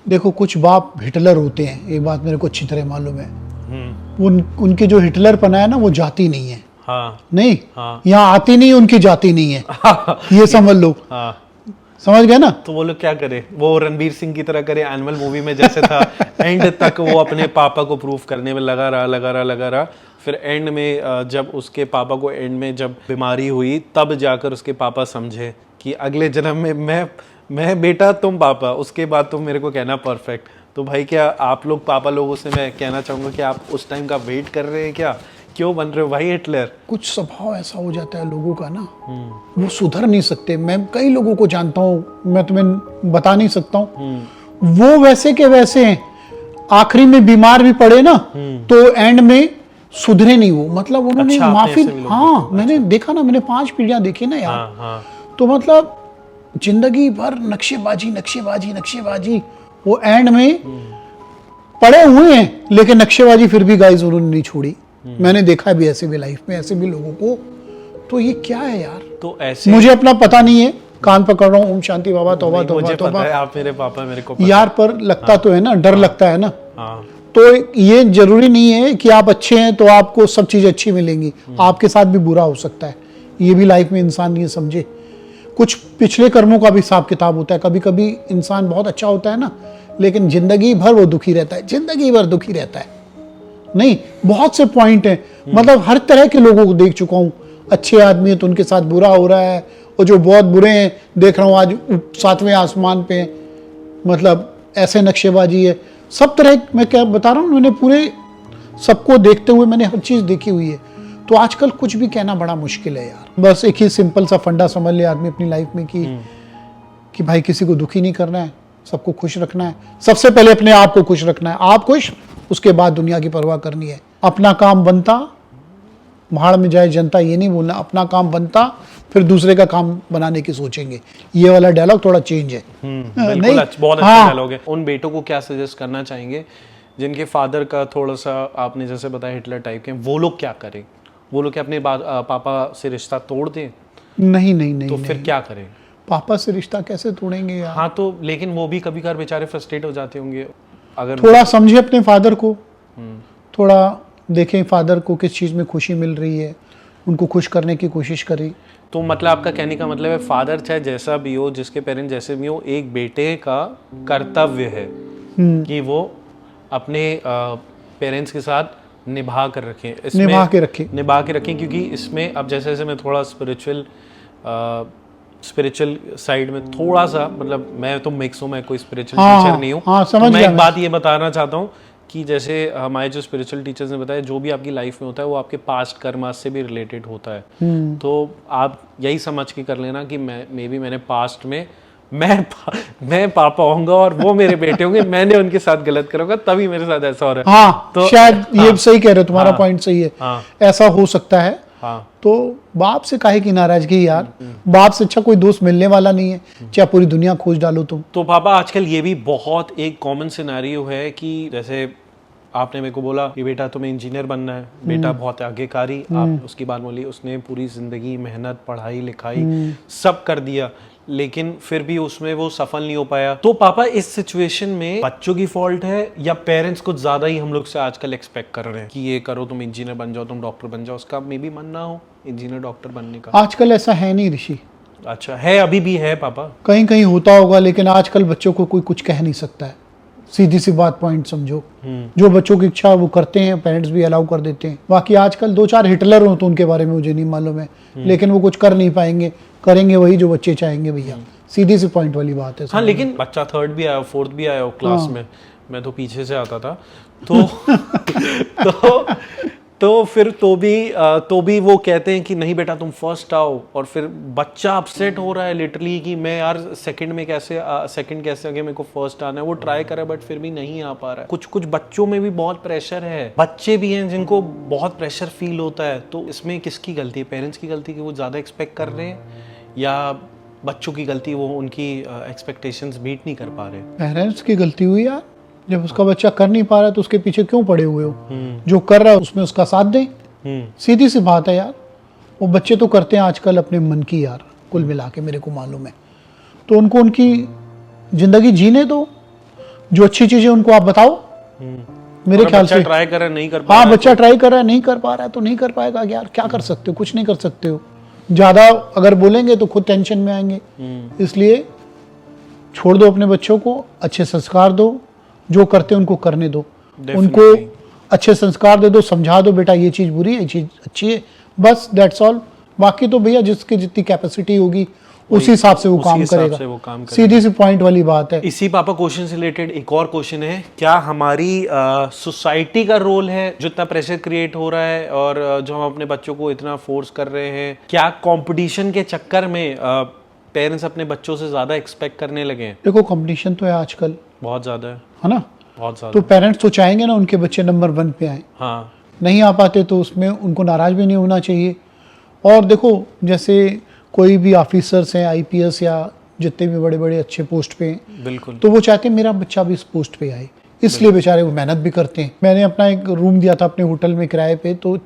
Speaker 3: देखो कुछ बाप हिटलर होते हैं, एक बात मेरे को अच्छी तरह मालूम है।
Speaker 4: हम्म।
Speaker 3: उनके जो हिटलर पना है ना, वो जाति नहीं है।
Speaker 4: हाँ
Speaker 3: नहीं,
Speaker 4: हाँ।
Speaker 3: यहाँ आती नहीं, उनकी जाति नहीं है। ये समझ लो।
Speaker 4: हाँ।
Speaker 3: समझ गए ना?
Speaker 4: तो वो लोग क्या करे, वो रणबीर सिंह की तरह करे एनिमल मूवी में जैसे था। एंड तक वो अपने पापा को प्रूफ करने में लगा रहा। फिर एंड में जब उसके पापा को एंड में जब बीमारी हुई, तब जाकर उसके पापा समझे कि अगले जन्म में मैं बेटा तुम पापा, उसके बाद तुम मेरे को कहना परफेक्ट। तो भाई क्या आप लोग पापा लोगों से मैं कहना चाहूँगा कि आप उस टाइम का वेट कर रहे हैं क्या? क्यों बन रहे हो भाई हिटलर?
Speaker 3: कुछ स्वभाव ऐसा हो जाता है लोगों का ना, वो सुधर नहीं सकते। मैं कई लोगों को जानता हूँ, मैं तुम्हें बता नहीं सकता हूँ। वो वैसे के वैसे हैं, आखिरी में बीमार भी पड़े ना तो एंड में सुधरे नहीं वो। मतलब उन्होंने
Speaker 4: अच्छा,
Speaker 3: माफी,
Speaker 4: ऐसे भी लोग
Speaker 3: हाँ मैंने देखा ना, मैंने 5 पीढ़ियां देखी ना यार।
Speaker 4: हाँ हाँ।
Speaker 3: तो मतलब जिंदगी भर नक्शेबाजी, वो एंड में पड़े हुए हैं, लेकिन नक्शेबाजी फिर भी गाइस उन्होंने नहीं छोड़ी। मैंने देखा भी ऐसे भी लाइफ में, ऐसे भी लोगों को। तो ये क्या है यार?
Speaker 4: तो ऐसे
Speaker 3: मुझे अपना पता नहीं है, कान पकड़ रहा हूँ, ओम शांति बाबा तौबा
Speaker 4: नहीं, मुझे
Speaker 3: तौबा
Speaker 4: पता है
Speaker 3: तौबा।
Speaker 4: आप मेरे पापा, मेरे को पता
Speaker 3: यार पर लगता तो है ना, डर लगता है ना।
Speaker 4: हाँ।
Speaker 3: तो ये जरूरी नहीं है कि आप अच्छे हैं तो आपको सब चीज़ अच्छी मिलेंगी, आपके साथ भी बुरा हो सकता है। ये भी लाइफ में इंसान ये समझे। कुछ पिछले कर्मों का भी हिसाब किताब होता है। कभी कभी इंसान बहुत अच्छा होता है ना, लेकिन जिंदगी भर वो दुखी रहता है, जिंदगी भर दुखी रहता है। नहीं, बहुत से पॉइंट हैं। मतलब हर तरह के लोगों को देख चुका हूँ। अच्छे आदमी है तो उनके साथ बुरा हो रहा है, और जो बहुत बुरे हैं देख रहा हूँ आज 7वें आसमान पे, मतलब ऐसे नक्शेबाजी है। सब तरह, मैं क्या बता रहा हूँ, मैंने पूरे सबको देखते हुए मैंने हर चीज़ देखी हुई है। तो आजकल कुछ भी कहना बड़ा मुश्किल है यार। बस एक ही सिंपल सा फंडा समझ ले आदमी अपनी लाइफ में कि भाई किसी को दुखी नहीं करना है, सबको खुश रखना है। सबसे पहले अपने आप को खुश रखना है, आप खुश, उसके बाद दुनिया की परवाह करनी है। अपना काम बनता भाड़ में जाए जनता, ये नहीं बोलना। अपना काम बनता फिर दूसरे का काम बनाने की सोचेंगे। ये वाला डायलॉग थोड़ा चेंज है।
Speaker 4: बिल्कुल बहुत अच्छा डायलॉग है। उन बेटों को क्या सजेस्ट करना चाहेंगे जिनके फादर का थोड़ा सा आपने जैसे बताया हिटलर टाइप के, वो लोग क्या करें? वो लोग क्या अपने पापा से रिश्ता तोड़ दें?
Speaker 3: नहीं
Speaker 4: तो फिर क्या करें?
Speaker 3: पापा से रिश्ता कैसे तोड़ेंगे यार?
Speaker 4: हाँ तो लेकिन वो भी कभी कभार बेचारे फ्रस्ट्रेट हो जाते होंगे। अगर
Speaker 3: थोड़ा समझे अपने फादर को, थोड़ा देखें फादर को किस चीज़ में खुशी मिल रही है, उनको खुश करने की कोशिश करें।
Speaker 4: तो मतलब आपका कहने का मतलब है फादर चाहे जैसा भी हो, जिसके पेरेंट्स जैसे भी हो, एक बेटे का कर्तव्य है कि वो अपने पेरेंट्स के साथ निभा कर रखें, इसमें निभा के रखें। क्योंकि इसमें अब जैसे जैसे मैं थोड़ा स्पिरिचुअल साइड में थोड़ा सा, मतलब मैं तो मिक्स हूँ, मैं कोई स्पिरिचुअल टीचर नहीं हूँ।
Speaker 3: समझ
Speaker 4: मैं एक बात ये बताना चाहता हूँ कि जैसे हमारे जो स्पिरिचुअल टीचर्स ने बताया, जो भी आपकी लाइफ में होता है वो आपके पास्ट कर्मा से भी रिलेटेड होता है। तो आप यही समझ के कर लेना कि मैंने पास्ट में मैं पापा होऊंगा और वो मेरे बेटे होंगे, मैंने उनके साथ गलत करूंगा तभी मेरे साथ ऐसा हो रहा है।
Speaker 3: हाँ, तो शायद ये सही कह रहे हो, तुम्हारा पॉइंट सही है। ऐसा हो सकता है। तो बाप से काहे की नाराजगी यार? बाप से अच्छा कोई दोस्त मिलने वाला नहीं है, चाहे पूरी दुनिया खोज डालो तुम।
Speaker 4: तो पापा आजकल ये भी बहुत एक कॉमन सिनेरियो है कि जैसे आपने मेरे को बोला कि बेटा तुम्हें इंजीनियर बनना है, बेटा बहुत आगेकारी, आप उसकी बात बोली, उसने पूरी जिंदगी मेहनत, पढ़ाई लिखाई सब कर दिया, लेकिन फिर भी उसमें वो सफल नहीं हो पाया। तो पापा इस सिचुएशन में बच्चों की फॉल्ट है या पेरेंट्स कुछ ज्यादा ही हम लोग से आजकल एक्सपेक्ट कर रहे हैं कि ये करो, तुम इंजीनियर बन जाओ, तुम डॉक्टर बन जाओ? उसका मे बी मन ना हो इंजीनियर डॉक्टर बनने का।
Speaker 3: आजकल ऐसा है नहीं ऋषि।
Speaker 4: अच्छा है, अभी भी है पापा?
Speaker 3: कहीं कहीं होता होगा, लेकिन आजकल बच्चों को कोई कुछ कह नहीं सकता है। सीधी सी बात, पॉइंट समझो। जो बच्चों की इच्छा वो करते हैं, पेरेंट्स भी अलाउ कर देते हैं। बाकी आजकल 2-4 हिटलर हो तो उनके बारे में मुझे नहीं मालूम है, लेकिन वो कुछ कर नहीं पाएंगे, करेंगे वही जो बच्चे चाहेंगे भैया। सीधी सी पॉइंट वाली बात है।
Speaker 4: हाँ, लेकिन बच्चा 3rd भी आया, 4th भी आया क्लास में, मैं तो पीछे से आता था तो तो फिर तो भी वो कहते हैं कि नहीं बेटा तुम फर्स्ट आओ, और फिर बच्चा अपसेट हो रहा है लिटरली कि मैं यार सेकंड कैसे आगे, मेरे को फर्स्ट आना है। वो ट्राई कर रहा है बट फिर भी नहीं आ पा रहा है। कुछ बच्चों में भी बहुत प्रेशर है, बच्चे भी हैं जिनको बहुत प्रेशर फील होता है। तो इसमें किसकी गलती है? पेरेंट्स की गलती कि वो ज़्यादा एक्सपेक्ट कर रहे हैं, या बच्चों की गलती वो उनकी एक्सपेक्टेशंस मीट नहीं कर पा रहे?
Speaker 3: पेरेंट्स की गलती हुई यार। जब उसका बच्चा कर नहीं पा रहा तो उसके पीछे क्यों पड़े हुए हो? जो कर रहा है उसमें उसका साथ दें। सीधी सी बात है यार। वो बच्चे तो करते हैं आजकल अपने मन की यार, कुल मिला के मेरे को मालूम है। तो उनको उनकी जिंदगी जीने दो, जो अच्छी चीजें उनको आप बताओ। मेरे ख्याल से
Speaker 4: ट्राई कर रहा है, नहीं कर पा
Speaker 3: हाँ,
Speaker 4: रहा है
Speaker 3: बच्चा ट्राई कर रहा है, नहीं कर पा रहा है तो नहीं कर पाएगा यार, क्या कर सकते हो, कुछ नहीं कर सकते हो। ज्यादा अगर बोलेंगे तो खुद टेंशन में आएंगे। इसलिए छोड़ दो अपने बच्चों को, अच्छे संस्कार दो, जो करते हैं उनको करने दो, उनको अच्छे संस्कार दे दो, समझा दो बेटा ये चीज बुरी है, ये चीज अच्छी है, बस दैट्स ऑल। बाकी तो भैया जिसकी जितनी कैपेसिटी होगी उसी हिसाब से वो
Speaker 4: उसी
Speaker 3: काम
Speaker 4: हिसाब
Speaker 3: करेगा।
Speaker 4: से वो काम करेगा।
Speaker 3: सीधी सी पॉइंट वाली बात है।
Speaker 4: इसी पापा क्वेश्चन से रिलेटेड एक और क्वेश्चन है, क्या हमारी सोसाइटी का रोल है जो इतना प्रेशर क्रिएट हो रहा है और जो हम अपने बच्चों को इतना फोर्स कर रहे हैं, क्या कंपटीशन के चक्कर में पेरेंट्स अपने बच्चों से ज्यादा एक्सपेक्ट करने लगे हैं?
Speaker 3: देखो कंपटीशन तो है आजकल,
Speaker 4: बहुत ज्यादा
Speaker 3: है ना,
Speaker 4: बहुत ज्यादा।
Speaker 3: तो पेरेंट्स तो चाहेंगे ना उनके बच्चे नंबर 1 पे आए,
Speaker 4: हाँ,
Speaker 3: नहीं आ पाते तो उसमें उनको नाराज भी नहीं होना चाहिए। और देखो जैसे कोई भी ऑफिसर्स हैं, आईपीएस या जितने भी बड़े बड़े अच्छे पोस्ट पे हैं,
Speaker 4: बिल्कुल,
Speaker 3: तो वो चाहते हैं मेरा बच्चा भी इस पोस्ट पे आए, इसलिए बेचारे वो मेहनत भी करते हैं। मैंने अपना एक रूम दिया था अपने होटल में किराए पे, तो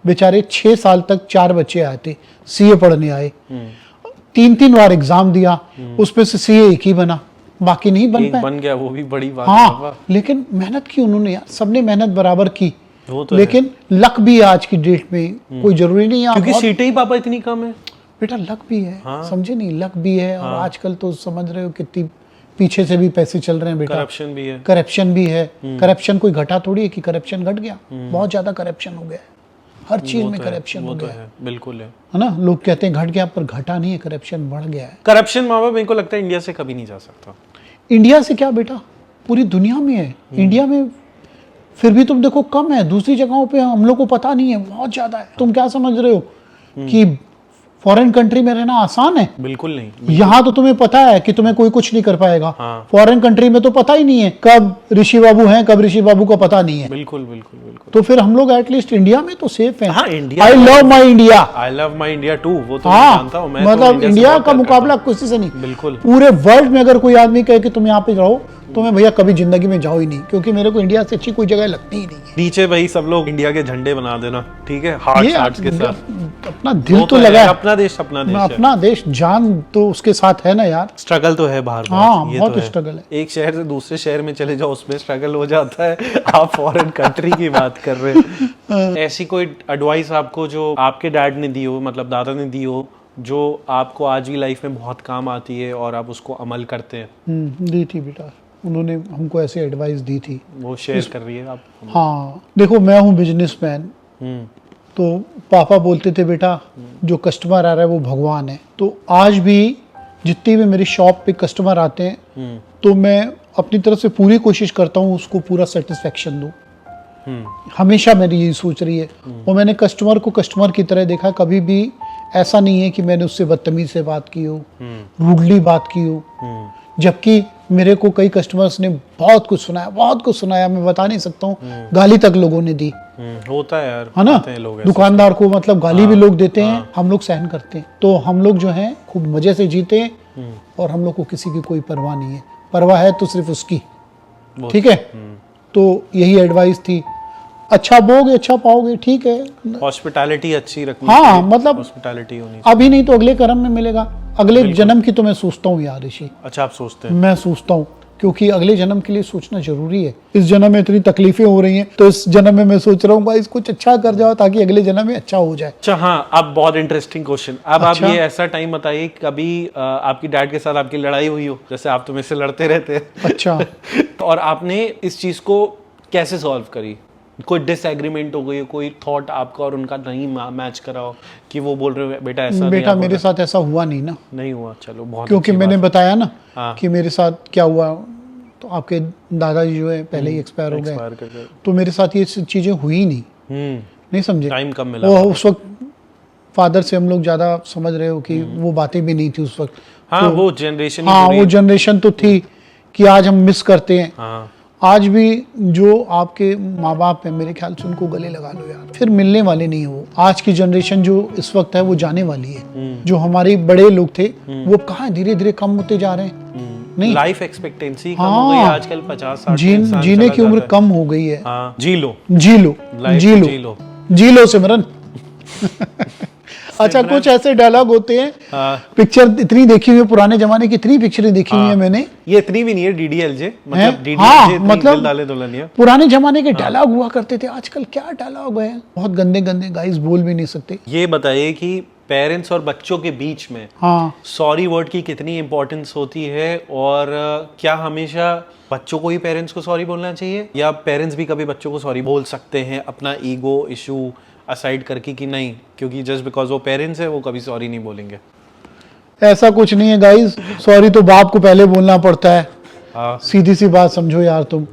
Speaker 3: बेचारे 6 साल तक 4 बच्चे आए थे, सीए पढ़ने आए, 3-3 बार एग्जाम दिया, उसमें से सीए एक ही बना, बाकी नहीं बन
Speaker 4: एक
Speaker 3: पाए।
Speaker 4: बन गया, वो भी बड़ी बात है
Speaker 3: हाँ,
Speaker 4: पापा।
Speaker 3: लेकिन मेहनत की उन्होंने यार, सबने मेहनत बराबर की,
Speaker 4: वो तो
Speaker 3: लेकिन लक भी है आज की डेट में, कोई जरूरी नहीं है आप
Speaker 4: क्योंकि
Speaker 3: बहुत-
Speaker 4: सीटें ही पापा इतनी कम है।
Speaker 3: बेटा लक भी है,
Speaker 4: हाँ।
Speaker 3: समझे नहीं, लक भी है। और आजकल तो समझ रहे हो कितनी पीछे से भी पैसे चल रहे हैं बेटा,
Speaker 4: करप्शन भी है।
Speaker 3: करप्शन भी है। करप्शन कोई घटा थोड़ी है कि करप्शन घट गया, बहुत ज्यादा करप्शन हो गया है, हर चीज में करप्शन हो
Speaker 4: वो तो
Speaker 3: गया
Speaker 4: है, बिल्कुल है।
Speaker 3: है ना। लोग कहते हैं घट गया, पर घटा नहीं है, करप्शन बढ़ गया है।
Speaker 4: करप्शन माँ बाप मेरे को लगता है इंडिया से कभी नहीं जा सकता।
Speaker 3: इंडिया से क्या बेटा, पूरी दुनिया में है। इंडिया में फिर भी तुम देखो कम है, दूसरी जगहों पे हम लोग को पता नहीं है, बहुत ज्यादा है। तुम क्या समझ रहे हो कि फॉरेन कंट्री में रहना आसान है?
Speaker 4: बिल्कुल नहीं।
Speaker 3: यहाँ तो तुम्हें पता है कि तुम्हें कोई कुछ नहीं कर पाएगा।
Speaker 4: हाँ।
Speaker 3: फॉरेन कंट्री में तो पता ही नहीं है कब ऋषि बाबू हैं, कब ऋषि बाबू का पता नहीं है।
Speaker 4: बिल्कुल बिल्कुल बिल्कुल।
Speaker 3: तो फिर हम लोग एटलीस्ट इंडिया में तो सेफ हैं।
Speaker 4: हाँ, India
Speaker 3: I love my India.
Speaker 4: I love my India too, वो तो मैं
Speaker 3: हाँ,
Speaker 4: जानता हूँ। मैं तो
Speaker 3: मतलब
Speaker 4: से
Speaker 3: इंडिया
Speaker 4: बहुत
Speaker 3: का
Speaker 4: प्यार
Speaker 3: मुकाबला
Speaker 4: करता
Speaker 3: किसी से नहीं।
Speaker 4: हूँ। बिल्कुल।
Speaker 3: पूरे वर्ल्ड में अगर कोई आदमी कहे कि तुम यहाँ पे रहो, तो मैं भैया कभी जिंदगी में जाओ ही नहीं, क्योंकि मेरे को इंडिया से अच्छी कोई जगह लगती ही नहीं है।
Speaker 4: नीचे भाई सब लोग इंडिया के झंडे बना देना, ठीक है, हार्ट्स के साथ।
Speaker 3: अपना दिल
Speaker 4: वो
Speaker 3: तो लगा
Speaker 4: है,
Speaker 3: है,
Speaker 4: अपना देश अपना देश है।
Speaker 3: अपना देश, जान तो उसके साथ है ना यार।
Speaker 4: स्ट्रगल तो है बाहर
Speaker 3: हाँ,
Speaker 4: बहुत, ये
Speaker 3: बहुत
Speaker 4: तो है।
Speaker 3: स्ट्रगल है।
Speaker 4: एक शहर से दूसरे शहर में चले जाओ, उसमें स्ट्रगल हो जाता है। आप फॉरेन कंट्री की बात कर रहे हैं। ऐसी कोई एडवाइस आपको जो आपके डैड ने दी हो, मतलब दादा ने दी हो, जो आपको आज की लाइफ में बहुत काम आती है और आप उसको अमल करते हैं?
Speaker 3: दी थी बेटा, उन्होंने हमको ऐसी एडवाइस दी थी।
Speaker 4: वो शेयर कर रही है आप?
Speaker 3: हाँ देखो, मैं हूँ बिजनेसमैन, तो पापा बोलते थे बेटा जो कस्टमर आ रहा है वो भगवान है। तो आज भी जितनी भी मेरी शॉप पे कस्टमर आते हैं, तो मैं अपनी तरफ से पूरी कोशिश करता हूँ उसको पूरा सेटिस्फेक्शन दूँ। हमेशा मेरी यही सोच रही है। और मैंने कस्टमर को कस्टमर की तरह देखा, कभी भी ऐसा नहीं है कि मैंने उससे बदतमीज से बात की हो, रूडली बात की हो। जबकि मेरे को कई कस्टमर्स ने बहुत कुछ सुनाया, बहुत कुछ सुनाया, मैं बता नहीं सकता हूँ, गाली तक लोगों ने दी,
Speaker 4: होता है यार,
Speaker 3: है ना।
Speaker 4: आते हैं लोग ऐसे।
Speaker 3: दुकानदार को मतलब गाली भी लोग देते हैं, हम लोग सहन करते हैं। तो हम लोग जो हैं खूब मजे से जीते हैं, और हम लोग को किसी की कोई परवाह नहीं है। परवाह है तो सिर्फ उसकी, ठीक है। तो यही एडवाइस थी, अच्छा बोगे अच्छा पाओगे, ठीक है।
Speaker 4: हॉस्पिटैलिटी अच्छी रखनी
Speaker 3: हाँ,
Speaker 4: चाहिए,
Speaker 3: मतलब
Speaker 4: हॉस्पिटैलिटी होनी चाहिए।
Speaker 3: अभी नहीं तो अगले कर्म में मिलेगा, अगले जन्म की तो मैं सोचता हूँ यार ऋषि,
Speaker 4: अच्छा, आप सोचते हैं?
Speaker 3: मैं सोचता हूँ, क्योंकि अगले जन्म के लिए सोचना जरूरी है। इस जन्म में इतनी तकलीफें हो रही हैं, तो इस जन्म में मैं सोच रहा हूँ भाई कुछ अच्छा कर जाओ ताकि अगले जन्म में अच्छा हो जाए।
Speaker 4: अच्छा, हाँ, अब बहुत इंटरेस्टिंग क्वेश्चन। अब
Speaker 3: अच्छा?
Speaker 4: आप ये ऐसा टाइम बताइए, कभी आपकी डैड के साथ आपकी लड़ाई हुई हो, जैसे आप तो मेरे से लड़ते रहते हैं।
Speaker 3: अच्छा।
Speaker 4: और आपने इस चीज को कैसे सॉल्व करी? कोई डिसएग्रीमेंट हो गई, कोई थॉट आपका और उनका नहीं मैच करा हो, कि वो बोल रहे हो बेटा ऐसा नहीं,
Speaker 3: बेटा
Speaker 4: आप
Speaker 3: मेरे साथ ऐसा हुआ नहीं ना,
Speaker 4: नहीं हुआ। चलो, बहुत
Speaker 3: क्योंकि
Speaker 4: अच्छी
Speaker 3: मैंने
Speaker 4: बात।
Speaker 3: बताया ना
Speaker 4: हाँ।
Speaker 3: कि मेरे साथ क्या हुआ। तो आपके दादाजी जो है पहले ही एक्सपायर हो
Speaker 4: एक्सपायर
Speaker 3: गए,
Speaker 4: कर गए।
Speaker 3: तो मेरे साथ ये चीजें हुई नहीं, नहीं समझे।
Speaker 4: टाइम कम मिला।
Speaker 3: वो उस वक्त फादर से हम लोग ज्यादा समझ रहे हो कि वो बातें भी नहीं थी उस वक्त।
Speaker 4: हाँ, वो जनरेशन।
Speaker 3: हाँ, वो जनरेशन तो थी कि आज हम मिस करते हैं।
Speaker 4: हाँ,
Speaker 3: आज भी जो आपके माँ बाप हैं, मेरे ख्याल से उनको गले लगा लो यार, फिर मिलने वाले नहीं हो। आज की जनरेशन जो इस वक्त है वो जाने वाली है। जो हमारे बड़े लोग थे वो कहाँ धीरे धीरे कम होते जा रहे हैं। नहीं,
Speaker 4: लाइफ एक्सपेक्टेंसी कम हो गई है आजकल, 50-60 इंसान
Speaker 3: जीने
Speaker 4: चला
Speaker 3: की उम्र
Speaker 4: जाता है।
Speaker 3: कम हो गई है।
Speaker 4: हाँ, जी लो,
Speaker 3: जी लो,
Speaker 4: लाइफ
Speaker 3: जी
Speaker 4: जी
Speaker 3: लो,
Speaker 4: लो।
Speaker 3: जी लो सिमरन। अच्छा कुछ ऐसे डायलॉग होते हैं, पिक्चर इतनी देखी हुई है, पुराने जमाने की इतनी पिक्चरें देखी हुई है मैंने,
Speaker 4: ये इतनी भी नहीं है DDLJ, मतलब
Speaker 3: हैं?
Speaker 4: DDLJ
Speaker 3: हाँ,
Speaker 4: इतनी
Speaker 3: मतलब
Speaker 4: दिल डाले दुल्हनिया।
Speaker 3: पुराने जमाने के डायलॉग हुआ करते थे, आजकल क्या डायलॉग है, बहुत गंदे गंदे, गाइस बोल भी नहीं सकते।
Speaker 4: ये बताइए कि पेरेंट्स और बच्चों के बीच में
Speaker 3: हाँ
Speaker 4: सॉरी वर्ड की कितनी इंपॉर्टेंस होती है, और क्या हमेशा बच्चों को ही पेरेंट्स को सॉरी बोलना चाहिए, या पेरेंट्स भी कभी बच्चों को सॉरी बोल सकते हैं अपना ईगो इशू असाइड करके, कि नहीं क्योंकि जस्ट बिकॉज वो पेरेंट्स है वो कभी सॉरी नहीं बोलेंगे?
Speaker 3: ऐसा कुछ नहीं है गाइस, सॉरी तो बाप को पहले बोलना पड़ता है,
Speaker 4: हाँ।
Speaker 3: सीधी सी बात समझो यार तुम,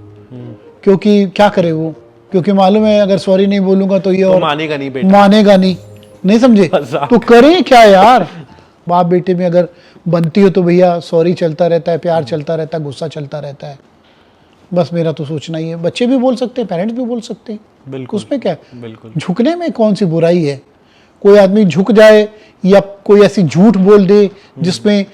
Speaker 3: क्योंकि क्या करे वो, क्योंकि मालूम है अगर सॉरी नहीं बोलूंगा तो ये
Speaker 4: वो
Speaker 3: और
Speaker 4: मानेगा नहीं बेटा।
Speaker 3: मानेगा नहीं समझे,
Speaker 4: मजाक।
Speaker 3: तो करें क्या यार, बाप बेटे में अगर बनती हो तो भैया सॉरी चलता रहता है, प्यार चलता रहता है, गुस्सा चलता रहता है, बस मेरा तो सोचना ही है। बच्चे भी बोल सकते हैं, पेरेंट्स भी बोल सकते हैं,
Speaker 4: बिल्कुल
Speaker 3: उसमें क्या है,
Speaker 4: बिल्कुल।
Speaker 3: झुकने में कौन सी बुराई है, कोई आदमी झुक जाए या कोई ऐसी झूठ बोल दे जिसमें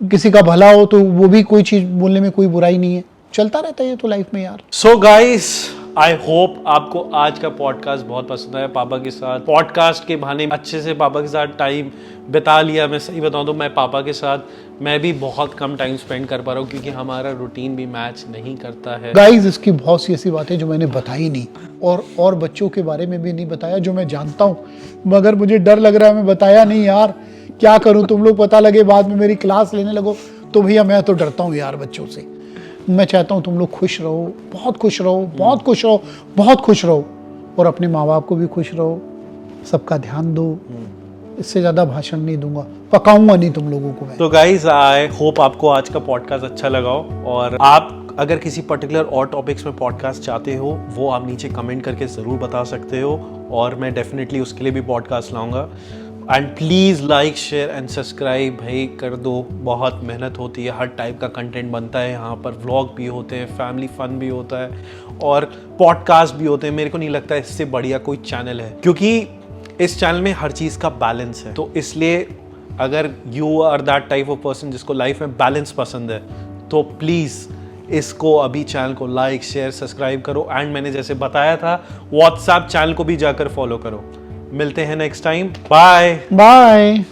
Speaker 3: किसी का भला हो, तो वो भी कोई चीज बोलने में कोई बुराई नहीं है, चलता रहता है ये तो लाइफ में यार।
Speaker 4: सो गाइस आई होप आपको आज का पॉडकास्ट बहुत पसंद आया। पापा के साथ पॉडकास्ट के बहाने अच्छे से पापा के साथ टाइम बिता लिया। मैं सही बताऊं तो मैं पापा के साथ मैं भी बहुत कम टाइम स्पेंड कर पा रहा हूं, क्योंकि हमारा रूटीन भी मैच नहीं करता है।
Speaker 3: गाइस इसकी बहुत सी ऐसी बातें जो मैंने बताई नहीं, और बच्चों के बारे में भी नहीं बताया जो मैं जानता हूँ, मगर मुझे डर लग रहा है मैं बताया नहीं यार, क्या करूँ, तुम लोग पता लगे बाद में मेरी क्लास लेने लगो तो भैया मैं तो डरता हूँ यार बच्चों से। मैं चाहता हूँ तुम लोग खुश रहो, बहुत खुश रहो, बहुत खुश रहो, बहुत खुश रहो, और अपने माँ बाप को भी खुश रहो, सबका ध्यान दो। इससे ज़्यादा भाषण नहीं दूंगा, पकाऊंगा नहीं तुम लोगों को मैं।
Speaker 4: तो गाइज आई होप आपको आज का पॉडकास्ट अच्छा लगा हो, और आप अगर किसी पर्टिकुलर और टॉपिक्स में पॉडकास्ट चाहते हो वो आप नीचे कमेंट करके ज़रूर बता सकते हो, और मैं डेफिनेटली उसके लिए भी पॉडकास्ट लाऊंगा। And please like share and subscribe भाई कर दो, बहुत मेहनत होती है, हर टाइप का कंटेंट बनता है यहाँ पर, व्लॉग भी होते हैं, फैमिली फन भी होता है, और पॉडकास्ट भी होते हैं। मेरे को नहीं लगता इससे बढ़िया कोई चैनल है, क्योंकि इस चैनल में हर चीज़ का बैलेंस है। तो इसलिए अगर you are that type of person जिसको लाइफ में बैलेंस पसंद है, तो प्लीज़ इसको अभी चैनल को लाइक शेयर सब्सक्राइब करो, एंड मैंने जैसे बताया था व्हाट्सएप चैनल को भी जाकर फॉलो करो। मिलते हैं नेक्स्ट टाइम, बाय
Speaker 3: बाय।